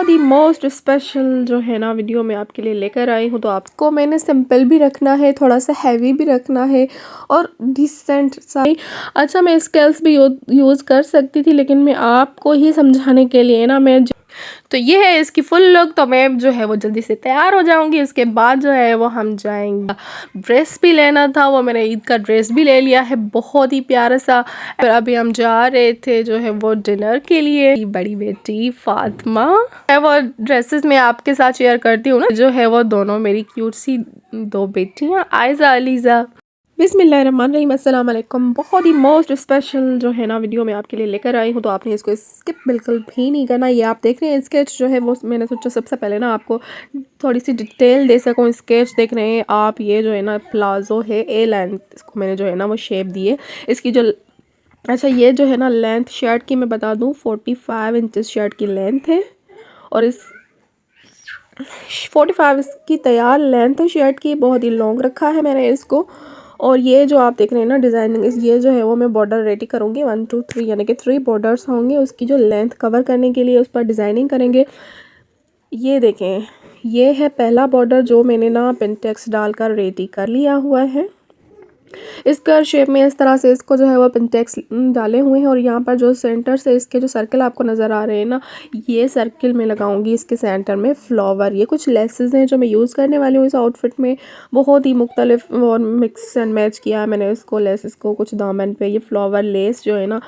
The most special जो है ना वीडियो मैं आपके लिए लेकर आई हूँ। तो आपको मैंने सिंपल भी रखना है, थोड़ा सा हैवी भी रखना है और डिसेंट सा। अच्छा, मैं स्केल्स भी यूज़ कर सकती थी, लेकिन मैं आपको ही समझाने के लिए ना तो ये है इसकी फुल लुक। तो मैं जो है वो जल्दी से तैयार हो जाऊंगी, उसके बाद जो है वो हम जाएंगे। ड्रेस भी लेना था, वो मैंने ईद का ड्रेस भी ले लिया है, बहुत ही प्यारा सा। फिर अभी हम जा रहे थे जो है वो डिनर के लिए। बड़ी बेटी फातिमा है, वो ड्रेसेस मैं आपके साथ शेयर करती हूँ ना, जो है वो दोनों मेरी क्यूट सी दो बेटियाँ आयजा अलीजा। बिस्मिल्लाहिर्रहमानिर्रहीम, अस्सलाम वालेकुम। बहुत ही मोस्ट स्पेशल जो है ना वीडियो मैं आपके लिए लेकर आई हूँ। तो आपने इसको स्किप बिल्कुल भी नहीं करना। ये आप देख रहे हैं स्केच जो है वो मैंने सोचा सबसे पहले ना आपको थोड़ी सी डिटेल दे सकूँ। स्केच देख रहे हैं आप, ये जो है ना प्लाजो है, ए लेंथ इसको मैंने जो है ना वो शेप दी है इसकी जो। अच्छा, ये जो है ना लेंथ शर्ट की मैं बता दूँ 45 इंचज़ शर्ट की लेंथ है, और इस 45 इसकी तैयार लेंथ है शर्ट की। बहुत ही लॉन्ग रखा है मैंने इसको। और ये जो आप देख रहे हैं ना डिज़ाइनिंग, ये जो है वो मैं बॉर्डर रेडी करूँगी 1 2 3, यानी कि 3 बॉर्डर्स होंगे उसकी जो लेंथ कवर करने के लिए, उस पर डिज़ाइनिंग करेंगे। ये देखें, ये है पहला बॉर्डर जो मैंने ना पिंटेक्स डालकर रेडी कर लिया हुआ है। इसका शेप में इस तरह से इसको जो है वो पिंटेक्स डाले हुए हैं, और यहाँ पर जो सेंटर से इसके जो सर्कल आपको नज़र आ रहे हैं ना, ये सर्कल में लगाऊंगी इसके सेंटर में फ्लावर। ये कुछ लेसेस हैं जो मैं यूज़ करने वाली हूँ इस आउटफिट में। बहुत ही मुख्तलिफ और मिक्स एंड मैच किया है मैंने इसको, लेसेस को कुछ दामन पे। ये फ्लावर लेस जो है ना,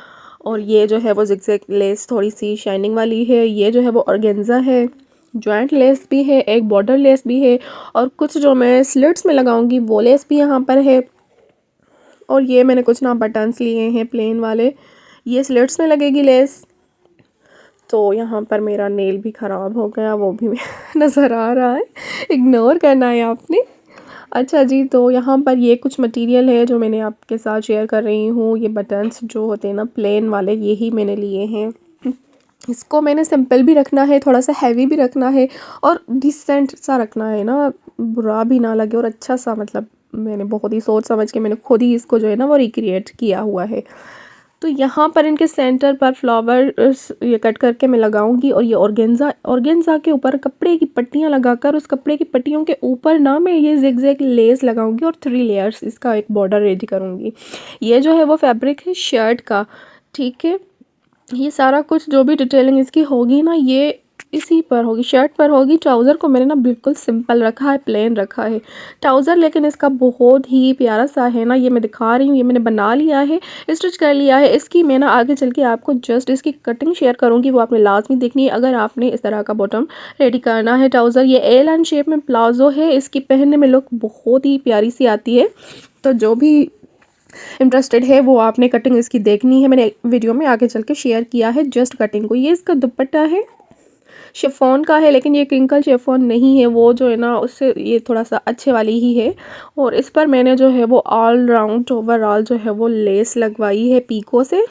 और ये जो है वो जिगजैग लेस थोड़ी सी शाइनिंग वाली है। ये जो है वो ऑर्गेन्जा है, जॉइंट लेस भी है, एक बॉर्डर लेस भी है, और कुछ जो मैं स्लिट्स में लगाऊंगी वो लेस भी यहाँ पर है। और ये मैंने कुछ ना बटन्स लिए हैं प्लेन वाले, ये स्लिट्स में लगेगी लेस। तो यहाँ पर मेरा नेल भी ख़राब हो गया, वो भी नज़र आ रहा है, इग्नोर करना है आपने। अच्छा जी, तो यहाँ पर ये कुछ मटेरियल है जो मैंने आपके साथ शेयर कर रही हूँ। ये बटन्स जो होते हैं ना प्लेन वाले, यही मैंने लिए हैं। इसको मैंने सिंपल भी रखना है, थोड़ा सा हैवी भी रखना है, और डिसेंट सा रखना है ना, बुरा भी ना लगे और अच्छा सा। मतलब मैंने बहुत ही सोच समझ के मैंने खुद ही इसको जो है ना वो रिक्रिएट किया हुआ है। तो यहाँ पर इनके सेंटर पर फ्लावर ये कट करके मैं लगाऊंगी, और ये ऑर्गेन्जा के ऊपर कपड़े की पट्टियाँ लगाकर उस कपड़े की पट्टियों के ऊपर ना मैं ये जिगजैग लेस लगाऊंगी, और 3 लेयर्स इसका एक बॉर्डर रेडी करूँगी। ये जो है वो फैब्रिक है शर्ट का, ठीक है। ये सारा कुछ जो भी डिटेलिंग इसकी होगी ना, ये इसी पर होगी, शर्ट पर होगी। ट्राउज़र को मैंने ना बिल्कुल सिंपल रखा है, प्लेन रखा है ट्राउज़र, लेकिन इसका बहुत ही प्यारा सा है ना, ये मैं दिखा रही हूँ। ये मैंने बना लिया है, स्टिच कर लिया है। इसकी मैं ना आगे चल के आपको जस्ट इसकी कटिंग शेयर करूँगी, वो आपने लाजमी देखनी है अगर आपने इस तरह का बॉटम रेडी करना है। ट्राउज़र ये ए लाइन शेप में प्लाजो है, इसकी पहनने में लुक बहुत ही प्यारी सी आती है। तो जो भी इंटरेस्टेड है वो आपने कटिंग इसकी देखनी है, मैंने वीडियो में आगे चल के शेयर किया है जस्ट कटिंग को। ये इसका दुपट्टा है, शिफॉन का है, लेकिन ये क्रिंकल शिफॉन नहीं है, वो जो है ना उससे ये थोड़ा सा अच्छे वाली ही है। और इस पर मैंने जो है वो ऑल राउंड ओवरऑल जो है वो लेस लगवाई है पीको से।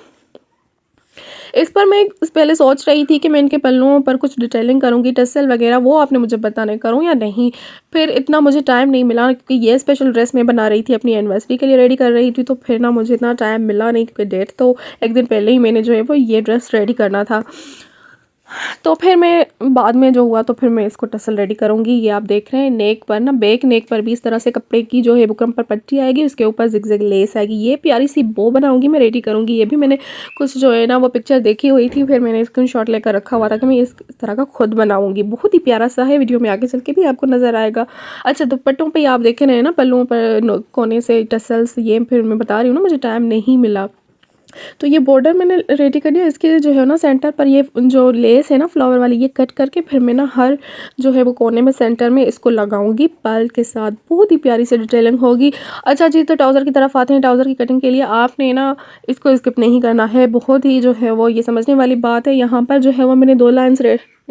इस पर मैं पहले सोच रही थी कि मैं इनके पल्लुओं पर कुछ डिटेलिंग करूँगी, टसल वगैरह, वो आपने मुझे बताने करूँ या नहीं। फिर इतना मुझे टाइम नहीं मिला, क्योंकि ये स्पेशल ड्रेस मैं बना रही थी अपनी एनिवर्सरी के लिए, रेडी कर रही थी। तो फिर ना मुझे इतना टाइम मिला नहीं, क्योंकि डेट तो एक दिन पहले ही मैंने जो है वो ये ड्रेस रेडी करना था। तो फिर मैं बाद में जो हुआ, तो फिर मैं इसको टसल रेडी करूँगी। ये आप देख रहे हैं नेक पर ना, बैक नेक पर भी इस तरह से कपड़े की जो है बुकरम पर पट्टी आएगी, उसके ऊपर जिगजैग लेस आएगी। ये प्यारी सी बो बनाऊंगी मैं, रेडी करूँगी। ये भी मैंने कुछ जो है ना वो पिक्चर देखी हुई थी, फिर मैंने स्क्रीनशॉट लेकर रखा हुआ था कि मैं इस तरह का खुद बनाऊँगी। बहुत ही प्यारा सा है, वीडियो में आगे चल के भी आपको नज़र आएगा। अच्छा, दुपट्टों पर आप देख रहे हैं ना पल्लुओं पर कोने से टसल्स, ये फिर मैं बता रही हूँ ना मुझे टाइम नहीं मिला। तो ये बॉर्डर मैंने रेडी कर दिया, इसके जो है ना सेंटर पर ये जो लेस है ना फ्लावर वाली, ये कट करके फिर मैं ना हर जो है वो कोने में सेंटर में इसको लगाऊंगी पर्ल के साथ। बहुत ही प्यारी सी डिटेलिंग होगी। अच्छा जी, तो ट्राउज़र की तरफ आते हैं। ट्राउज़र की कटिंग के लिए आपने ना इसको स्किप नहीं करना है, बहुत ही जो है वो ये समझने वाली बात है। यहाँ पर जो है वो मैंने 2 लाइन्स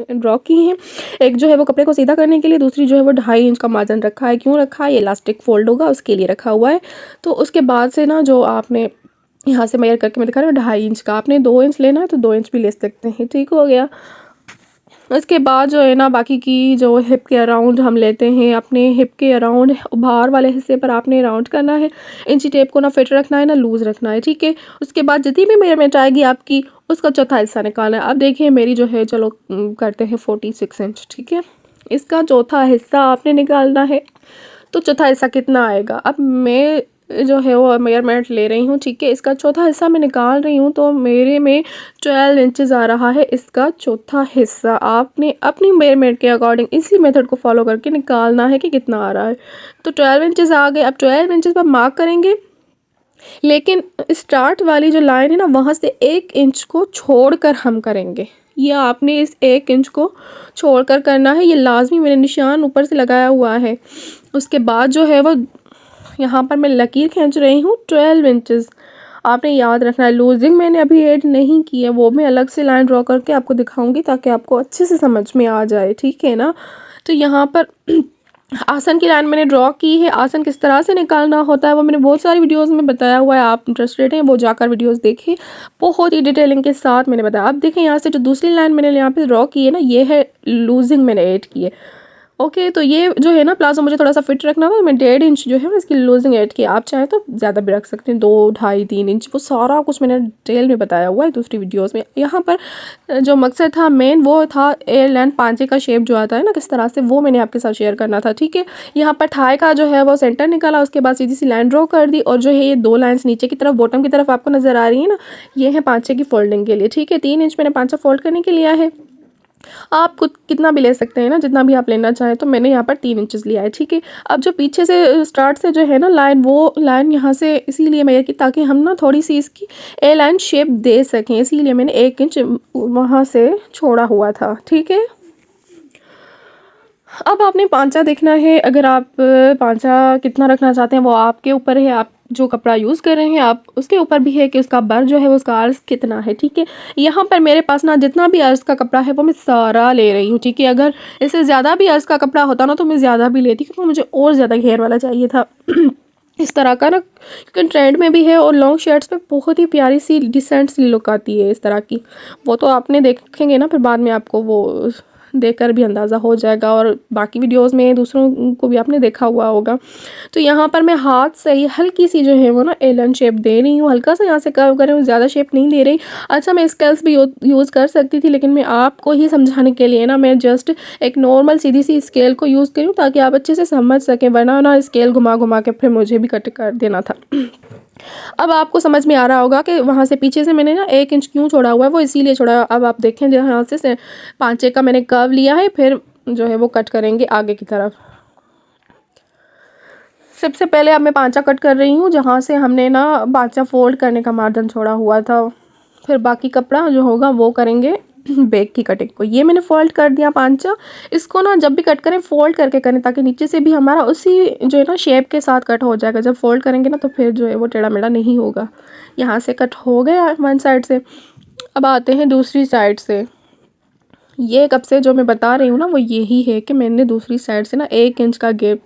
ड्रॉ की हैं, एक जो है वो कपड़े को सीधा करने के लिए, दूसरी जो है वो 2.5 इंच का मार्जिन रखा है। क्यों रखा है? ये इलास्टिक फोल्ड होगा उसके लिए रखा हुआ है। तो उसके बाद से ना जो आपने यहाँ से मेजर करके मैं दिखा रही हूँ 2.5 इंच का, आपने 2 इंच लेना है तो 2 इंच भी ले सकते हैं, ठीक हो गया। उसके बाद जो है ना बाकी की जो हिप के अराउंड हम लेते हैं, अपने हिप के अराउंड बाहर वाले हिस्से पर आपने राउंड करना है। इंची टेप को ना फिट रखना है ना लूज़ रखना है, ठीक है। उसके बाद जितनी भी मेजरमेंट आएगी आपकी उसका चौथा हिस्सा निकालना है। अब देखिए मेरी जो है चलो करते हैं 46 इंच, ठीक है। इसका चौथा हिस्सा आपने निकालना है, तो चौथा हिस्सा कितना आएगा। अब मैं जो है वो मेजरमेंट ले रही हूँ, ठीक है। इसका चौथा हिस्सा मैं निकाल रही हूँ, तो मेरे में 12 इंचज़ आ रहा है इसका चौथा हिस्सा। आपने अपनी मेजरमेंट के अकॉर्डिंग इसी मेथड को फॉलो करके निकालना है कि कितना आ रहा है। तो 12 इंचज़ आ गए। अब 12 इंचज़ पर मार्क करेंगे, लेकिन स्टार्ट वाली जो लाइन है ना वहाँ से 1 इंच को छोड़कर हम करेंगे। ये आपने इस 1 इंच को छोड़कर करना है, ये लाजमी मैंने निशान ऊपर से लगाया हुआ है। उसके बाद जो है वो यहाँ पर मैं लकीर खींच रही हूँ 12 इंचज़। आपने याद रखना है, लूजिंग मैंने अभी ऐड नहीं की है, वो मैं अलग से लाइन ड्रॉ करके आपको दिखाऊंगी ताकि आपको अच्छे से समझ में आ जाए, ठीक है ना। तो यहाँ पर आसन की लाइन मैंने ड्रॉ की है। आसन किस तरह से निकालना होता है वो मैंने बहुत सारी वीडियोस में बताया हुआ है, आप इंटरेस्टेड हैं वो जाकर वीडियोस देखें, बहुत ही डिटेलिंग के साथ मैंने बताया। अब देखें यहाँ से जो दूसरी लाइन मैंने यहाँ पे ड्रॉ की है ना, ये है लूजिंग मैंने ऐड की है। ओके, तो ये जो है ना प्लाजो मुझे थोड़ा सा फिट रखना था, तो मैं 1.5 इंच जो है इसकी लूजिंग ऐड की। आप चाहें तो ज़्यादा भी रख सकते हैं, 2, ढाई, 3 इंच, वो सारा कुछ मैंने डिटेल में बताया हुआ है दूसरी वीडियोस में। यहाँ पर जो मकसद था मेन वो था एयरलाइन पांचे का शेप जो आता है ना किस तरह से, वो मैंने आपके साथ शेयर करना था, ठीक है। यहाँ पर थाई का जो है वो सेंटर निकाला, उसके बाद सीधी सी लाइन ड्रॉ कर दी, और जो है ये 2 लाइन्स नीचे की तरफ बॉटम की तरफ आपको नज़र आ रही है ना, ये है पांचे की फोल्डिंग के लिए, ठीक है। 3 इंच मैंने पांचा फोल्ड करने के लिया है। आप कुछ कितना भी ले सकते हैं ना, जितना भी आप लेना चाहें, तो मैंने यहाँ पर 3 इंचज़ लिया है, ठीक है। अब जो पीछे से स्टार्ट से जो है ना लाइन, वो लाइन यहाँ से इसीलिए मेजर की ताकि हम ना थोड़ी सी इसकी ए लाइन शेप दे सकें, इसीलिए मैंने 1 इंच वहाँ से छोड़ा हुआ था, ठीक है। अब आपने पांचा देखना है, अगर आप पांचा कितना रखना चाहते हैं वो आपके ऊपर है, आप जो कपड़ा यूज़ कर रहे हैं आप उसके ऊपर भी है कि उसका बर जो है वो उसका अर्ज़ कितना है, ठीक है। यहाँ पर मेरे पास ना जितना भी अर्ज़ का कपड़ा है वो मैं सारा ले रही हूँ, ठीक है। अगर इससे ज़्यादा भी अर्ज़ का कपड़ा होता ना तो मैं ज़्यादा भी लेती, क्योंकि मुझे और ज़्यादा घेर वाला चाहिए था इस तरह का ना, क्योंकि ट्रेंड में भी है और लॉन्ग शर्ट्स में बहुत ही प्यारी सी डिसेंट सी लुक आती है इस तरह की। वो तो आपने देखेंगे ना फिर बाद में, आपको वो देखकर भी अंदाज़ा हो जाएगा, और बाकी वीडियोस में दूसरों को भी आपने देखा हुआ होगा। तो यहाँ पर मैं हाथ से ही हल्की सी जो है वो ना एलन शेप दे रही हूँ, हल्का सा यहाँ से कर्व कर रही हूँ, ज़्यादा शेप नहीं दे रही। अच्छा, मैं स्केल्स भी यूज़ कर सकती थी, लेकिन मैं आपको ही समझाने के लिए ना मैं जस्ट एक नॉर्मल सीधी सी स्केल को यूज़ करूँ ताकि आप अच्छे से समझ सकें, वरना ना स्केल घुमा घुमा के फिर मुझे भी कट कर देना था। अब आपको समझ में आ रहा होगा कि वहाँ से पीछे से मैंने ना 1 इंच क्यों छोड़ा हुआ है, वो इसीलिए छोड़ा है। अब आप देखें जहाँ से पांचे का मैंने कर्व लिया है, फिर जो है वो कट करेंगे आगे की तरफ। सबसे पहले अब मैं पांचा कट कर रही हूँ, जहाँ से हमने ना पांचा फोल्ड करने का मार्जिन छोड़ा हुआ था। फिर बाकी कपड़ा जो होगा वो करेंगे बैक की कटिंग को। ये मैंने फोल्ड कर दिया पांचा। इसको ना जब भी कट करें फोल्ड करके करें, ताकि नीचे से भी हमारा उसी जो है ना शेप के साथ कट हो जाएगा। जब फोल्ड करेंगे ना तो फिर जो है वो टेढ़ा मेढ़ा नहीं होगा। यहाँ से कट हो गया वन साइड से। अब आते हैं दूसरी साइड से। ये कब से जो मैं बता रही हूँ ना वो यही है कि मैंने दूसरी साइड से ना 1 इंच का गैप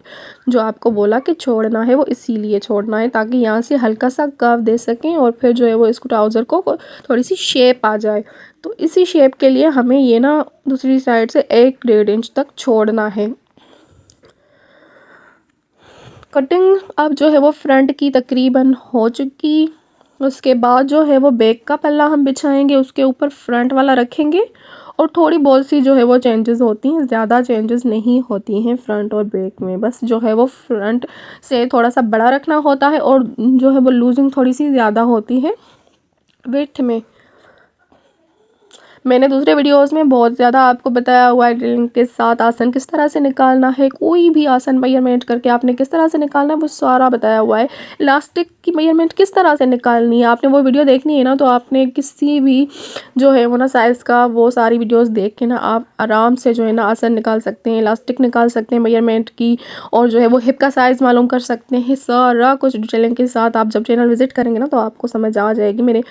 जो आपको बोला कि छोड़ना है, वो इसीलिए छोड़ना है ताकि यहाँ से हल्का सा कर्व दे सकें और फिर जो है वो इसको ट्राउज़र को थोड़ी सी शेप आ जाए। तो इसी शेप के लिए हमें ये ना दूसरी साइड से 1-1.5 इंच तक छोड़ना है। कटिंग अब जो है वो फ्रंट की तकरीबन हो चुकी। उसके बाद जो है वो बैक का पल्ला हम बिछाएंगे, उसके ऊपर फ्रंट वाला रखेंगे, और थोड़ी बहुत सी जो है वो चेंजेस होती हैं, ज़्यादा चेंजेस नहीं होती हैं फ्रंट और बैक में। बस जो है वो फ्रंट से थोड़ा सा बड़ा रखना होता है, और जो है वो लूजिंग थोड़ी सी ज़्यादा होती है विड्थ में। मैंने दूसरे वीडियोस में बहुत ज़्यादा आपको बताया हुआ है ड्रिलिंग के साथ आसन किस तरह से निकालना है, कोई भी आसन मेजरमेंट करके आपने किस तरह से निकालना है वो सारा बताया हुआ है। इलास्टिक की मेजरमेंट किस तरह से निकालनी है, आपने वो वीडियो देखनी है ना, तो आपने किसी भी जो है वो ना साइज़ का वो सारी वीडियोस देख के ना आप आराम से जो है ना आसन निकाल सकते हैं, इलास्टिक निकाल सकते हैं मेजरमेंट की, और जो है वो हिप का साइज़ मालूम कर सकते हैं। सारा कुछ डिटेलिंग के साथ आप जब चैनल विज़िट करेंगे ना तो आपको समझ आ जाएगी। मेरे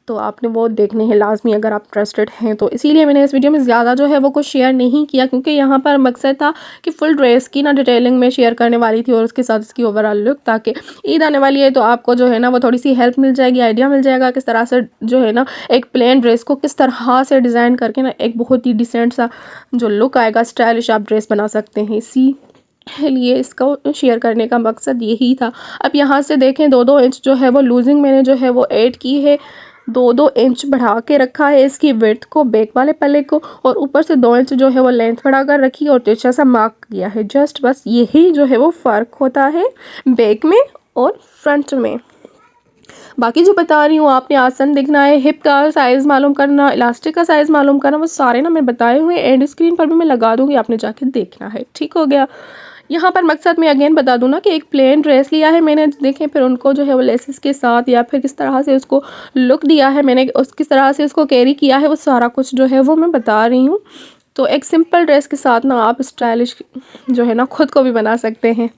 तो आपने वो देखने हैं लाजमी अगर आप ट्रस्टेड हैं तो। इसीलिए मैंने इस वीडियो में ज़्यादा जो है वो कुछ शेयर नहीं किया, क्योंकि यहाँ पर मकसद था कि फुल ड्रेस की ना डिटेलिंग में शेयर करने वाली थी और उसके साथ इसकी ओवरऑल लुक, ताकि ईद आने वाली है तो आपको जो है ना वो थोड़ी सी हेल्प मिल जाएगी, आइडिया मिल जाएगा किस तरह से जो है ना एक प्लेन ड्रेस को किस तरह से डिज़ाइन करके ना एक बहुत ही डिसेंट सा जो लुक आएगा, स्टाइलिश आप ड्रेस बना सकते हैं। इसी लिए इसको शेयर करने का मकसद यही था। अब यहाँ से देखें 2-2 इंच जो है वो लूजिंग मैंने जो है वो ऐड की है, 2-2 इंच बढ़ा के रखा है इसकी विड्थ को बैक वाले पल्ले को, और ऊपर से 2 इंच जो है वो लेंथ बढ़ा कर रखी है और तिरछा सा मार्क किया है। जस्ट बस यही जो है वो फ़र्क होता है बैक में और फ्रंट में। बाकी जो बता रही हूँ आपने आसन देखना है, हिप का साइज़ मालूम करना, इलास्टिक का साइज़ मालूम करना, वो सारे ना मैं बताए हुए एंड स्क्रीन पर भी मैं लगा दूँगी, आपने जाके देखना है। ठीक हो गया। यहाँ पर मकसद मैं अगेन बता दूँ ना कि एक प्लेन ड्रेस लिया है मैंने, देखें फिर उनको जो है वो लेसेस के साथ या फिर किस तरह से उसको लुक दिया है मैंने, उस किस तरह से उसको कैरी किया है, वो सारा कुछ जो है वो मैं बता रही हूँ। तो एक सिंपल ड्रेस के साथ ना आप स्टाइलिश जो है ना खुद को भी बना सकते हैं।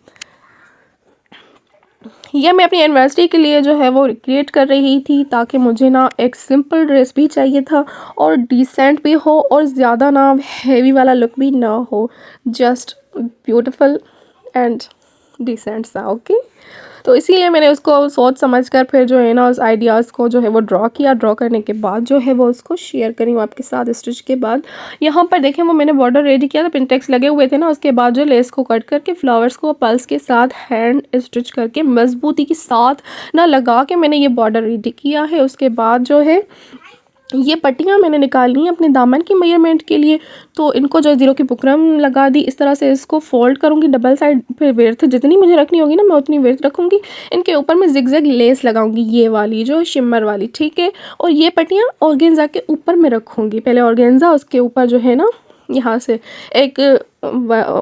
ये मैं अपनी एनिवर्सरी के लिए जो है वो क्रिएट कर रही थी, ताकि मुझे ना एक सिंपल ड्रेस भी चाहिए था और डिसेंट भी हो और ज़्यादा ना हेवी वाला लुक भी ना हो, जस्ट ब्यूटीफुल एंड डिसेंट सा। ओके, तो इसीलिए मैंने उसको सोच समझ कर फिर जो है ना उस आइडियाज़ को जो है वो ड्रॉ किया। ड्रॉ करने के बाद जो है वो उसको शेयर करी हूँ आपके साथ स्टिच के बाद। यहाँ पर देखें वो मैंने बॉर्डर रेडी किया था, पिनटेक्स लगे हुए थे ना, उसके बाद जो लेस को कट करके फ्लावर्स को पल्स के साथ हैंड स्टिच करके मजबूती के साथ ना लगा के मैंने ये बॉर्डर रेडी किया है। उसके बाद जो है ये पट्टियाँ मैंने निकाली हैं अपने दामन की मेजरमेंट के लिए, तो इनको जो 0 की बुकरम लगा दी। इस तरह से इसको फोल्ड करूँगी डबल साइड पे, विड्थ जितनी मुझे रखनी होगी ना मैं उतनी विड्थ रखूँगी। इनके ऊपर मैं जिगजैग लेस लगाऊंगी, ये वाली जो शिमर वाली, ठीक है। और ये पट्टियाँ ऑर्गेन्जा के ऊपर मैं रखूँगी, पहले ऑर्गेन्जा उसके ऊपर जो है ना यहाँ से एक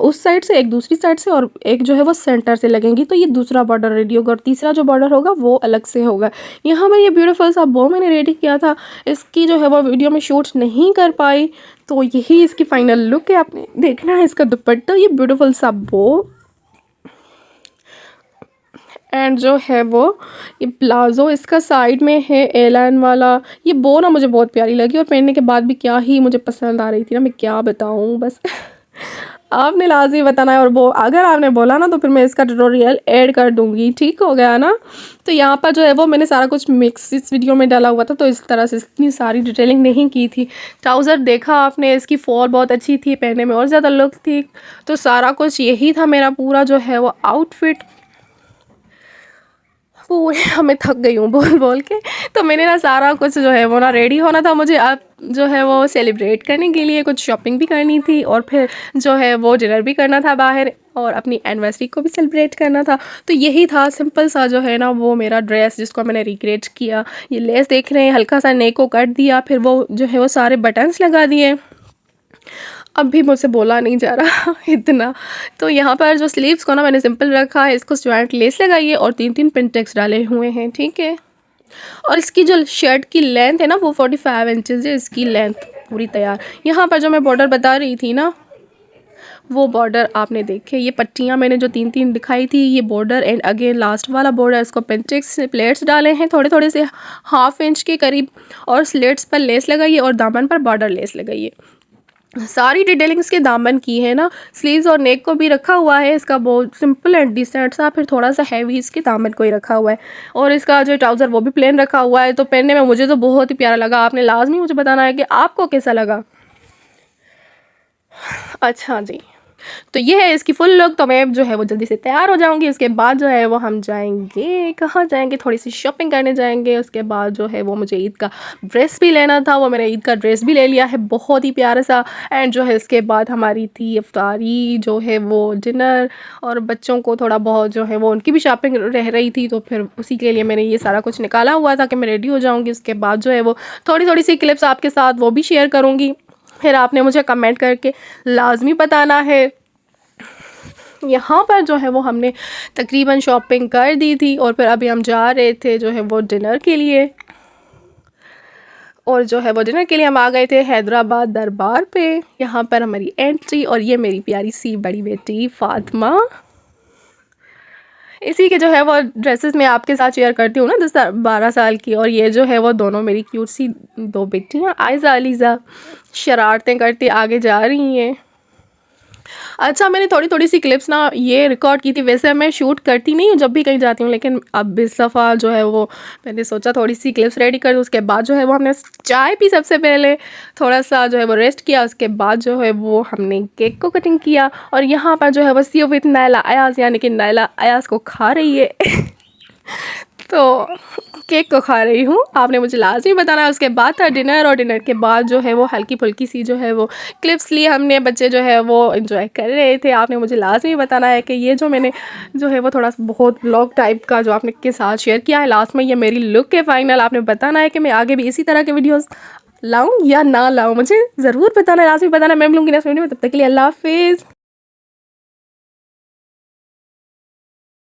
उस साइड से, एक दूसरी साइड से, और एक जो है वो सेंटर से लगेंगी। तो ये दूसरा बॉर्डर रेडी होगा और तीसरा जो बॉर्डर होगा वो अलग से होगा। यहाँ पर ये ब्यूटीफुल सा बो मैंने रेडी किया था, इसकी जो है वो वीडियो में शूट नहीं कर पाई, तो यही इसकी फाइनल लुक है। आपने देखना है इसका दुपट्टा, ये ब्यूटीफुल सा बो एंड जो है वो ये प्लाज़ो इसका साइड में है ए लाइन वाला। ये बो ना मुझे बहुत प्यारी लगी और पहनने के बाद भी क्या ही मुझे पसंद आ रही थी ना, मैं क्या बताऊँ बस आपने लाजमी बताना है, और वो अगर आपने बोला ना तो फिर मैं इसका ट्यूटोरियल ऐड कर दूँगी। ठीक हो गया ना। तो यहाँ पर जो है वो मैंने सारा कुछ मिक्स इस वीडियो में डाला हुआ था, तो इस तरह से इतनी सारी डिटेलिंग नहीं की थी। ट्राउज़र देखा आपने, इसकी फॉल बहुत अच्छी थी, पहनने में और ज़्यादा लुक थी। तो सारा कुछ यही था मेरा पूरा जो है वो आउटफिट। पूरे हमें थक गई हूँ बोल बोल के। तो मैंने ना सारा कुछ जो है वो ना रेडी होना था मुझे, अब जो है वो सेलिब्रेट करने के लिए कुछ शॉपिंग भी करनी थी और फिर जो है वो डिनर भी करना था बाहर और अपनी एनिवर्सरी को भी सेलिब्रेट करना था। तो यही था सिंपल सा जो है ना वो मेरा ड्रेस, जिसको मैंने रिक्रिएट किया। ये लेस देख रहे हैं, हल्का सा नेक को कट दिया, फिर वो जो है वो सारे बटन्स लगा दिए। अब भी मुझसे बोला नहीं जा रहा इतना। तो यहाँ पर जो स्लीव्स को ना मैंने सिंपल रखा है, इसको जॉइंट लेस लगाई है और 3-3 पिनटेक्स डाले हुए हैं, ठीक है। और इसकी जो शर्ट की लेंथ है ना वो 45 इंचज़ है इसकी लेंथ पूरी तैयार। यहाँ पर जो मैं बॉर्डर बता रही थी ना वो बॉर्डर आपने देखे, ये पट्टियाँ मैंने जो 3-3 दिखाई थी, ये बॉर्डर एंड अगेन लास्ट वाला बॉर्डर, इसको पिनटेक्स से प्लेट्स डाले हैं थोड़े थोड़े से 1/2 इंच के करीब, और स्लेट्स पर लेस लगाइए और दामन पर बॉर्डर लेस लगाइए। सारी डिटेलिंग इसके दामन की है ना, स्लीव्स और नेक को भी रखा हुआ है इसका बहुत सिंपल एंड डिसेंट सा, फिर थोड़ा सा हैवी इसके दामन को ही रखा हुआ है। और इसका जो ट्राउज़र वो भी प्लेन रखा हुआ है। तो पहनने में मुझे तो बहुत ही प्यारा लगा। आपने लाजमी मुझे बताना है कि आपको कैसा लगा। अच्छा जी, तो ये है इसकी फुल लुक। तो मैं जो है वो जल्दी से तैयार हो जाऊंगी, उसके बाद जो है वो हम जाएंगे, कहाँ जाएंगे, थोड़ी सी शॉपिंग करने जाएंगे। उसके बाद जो है वो मुझे ईद का ड्रेस भी लेना था, वो मैंने ईद का ड्रेस भी ले लिया है बहुत ही प्यारा सा। एंड जो है इसके बाद हमारी थी इफ्तारी, जो है वो डिनर, और बच्चों को थोड़ा बहुत जो है वो उनकी भी शॉपिंग रह रही थी, तो फिर उसी के लिए मैंने ये सारा कुछ निकाला हुआ था कि मैं रेडी हो जाऊँगी। उसके बाद जो है वो थोड़ी थोड़ी सी क्लिप्स आपके साथ वो भी शेयर करूँगी, फिर आपने मुझे कमेंट करके लाजमी बताना है। यहाँ पर जो है वो हमने तकरीबन शॉपिंग कर दी थी और फिर अभी हम जा रहे थे जो है वो डिनर के लिए। और जो है वो डिनर के लिए हम आ गए थे हैदराबाद दरबार पे। यहाँ पर हमारी एंट्री, और ये मेरी प्यारी सी बड़ी बेटी फातिमा, इसी के जो है वो ड्रेसेस मैं आपके साथ शेयर करती हूँ ना 10-12 साल की। और ये जो है वो दोनों मेरी क्यूट सी 2 बेटियाँ आयज़ा अलीज़ा शरारतें करती आगे जा रही हैं। अच्छा, मैंने थोड़ी-थोड़ी सी क्लिप्स ना ये रिकॉर्ड की थी, वैसे मैं शूट करती नहीं हूँ जब भी कहीं जाती हूँ, लेकिन अब इस दफ़ा जो है वो मैंने सोचा थोड़ी सी क्लिप्स रेडी कर दूँ। उसके बाद जो है वो हमने चाय पी सबसे पहले, थोड़ा-सा जो है वो रेस्ट किया, उसके बाद जो है वो हमने केक को कटिंग किया। और यहाँ पर जो है वो सी विद नायला अयाज़ यानी कि नायला अयाज़ को खा रही है। तो केक को खा रही हूँ, आपने मुझे लाज़मी बताना है। उसके बाद था डिनर, और डिनर के बाद जो है वो हल्की-फुल्की सी जो है वो क्लिप्स ली हमने, बच्चे जो है वो एंजॉय कर रहे थे। आपने मुझे लाज़मी बताना है कि ये जो मैंने जो है वो थोड़ा बहुत व्लॉग टाइप का जो आपने के साथ शेयर किया है लास्ट में, ये मेरी लुक है फाइनल। आपने बताना है कि मैं आगे भी इसी तरह के वीडियोज़ लाऊँ या ना लाऊँ, मुझे ज़रूर बताना है, लाज़मी बताना। मैं मिलूँगी नेक्स्ट वीडियो में, तब तक के लिए अल्लाह हाफ़िज़।